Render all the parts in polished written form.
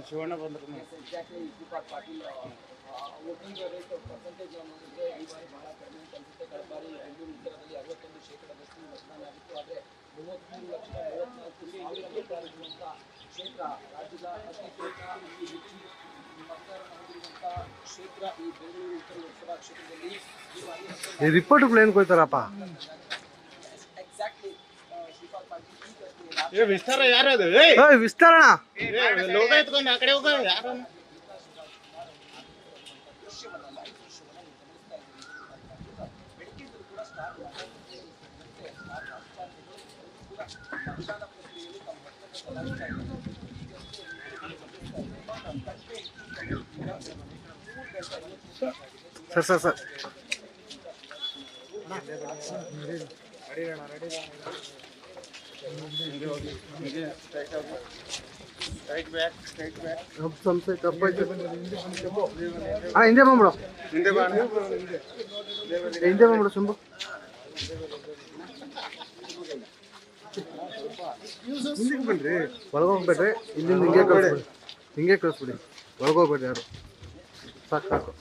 ಶಿವಣ್ಣ ಬಂದ್ರು exactly Shripad Patil voting rate percentage ನೋಡಿದ್ರೆ ಈ ಬಾರಿ ಬಹಳ ಕಡಿಮೆ ಅಂತ ಅನಿಸುತ್ತೆ. ಕಳೆದ ಬಾರಿ ಬೆಂಗಳೂರು ಉತ್ತರದಲ್ಲಿ 61% ಮತದಾನ ಆಗಿತ್ತು. ಆದರೆ 33,34,256 ಇರುವಂಥ ಕ್ಷೇತ್ರ, ರಾಜ್ಯದ ಅತಿ ದೊಡ್ಡ ಹೆಚ್ಚು ಮತದಾರ ಹೊಂದಿರುವಂಥ ಕ್ಷೇತ್ರ ಈ ಬೆಂಗಳೂರು ಉತ್ತರ ಲೋಕಸಭಾ ಕ್ಷೇತ್ರದಲ್ಲಿ ಈ ಬಾರಿ ರಿಪೋರ್ಟ್ ಏನು ಕೊಯ್ತಾರಪ್ಪ. ಎಕ್ಸಾಕ್ಟ್ಲಿ ಶ್ರೀಪಾದ್ ಪಾಟೀಲ್ ವಿಸ್ತಾರ ಯಾರದು ವಿಸ್ತರಣ ಲೋಗ ಎತ್ಕೊಂಡು ಆ ಕಡೆ ಹೋಗ ಯಾರ ಸರ್ ಹಿಂದೆ ಬಂದ್ಬಿಡು ಶಂಭು. ಒಳಗೋಗ್ಬೇಡ್ರಿ, ಇಲ್ಲಿಂದ ಹಿಂಗೆ ಕಳಿಸ್ಬಿಡಿ, ಒಳಗೋಗ್ಬೇಡ್ರಿ ಯಾರು. ಸಾಕು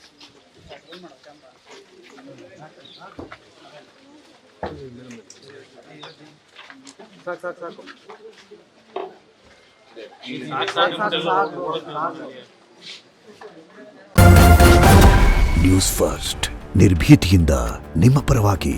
ನ್ಯೂಸ್ ಫಸ್ಟ್, ನಿರ್ಭೀತಿಯಿಂದ ನಿಮ್ಮ ಪರವಾಗಿ.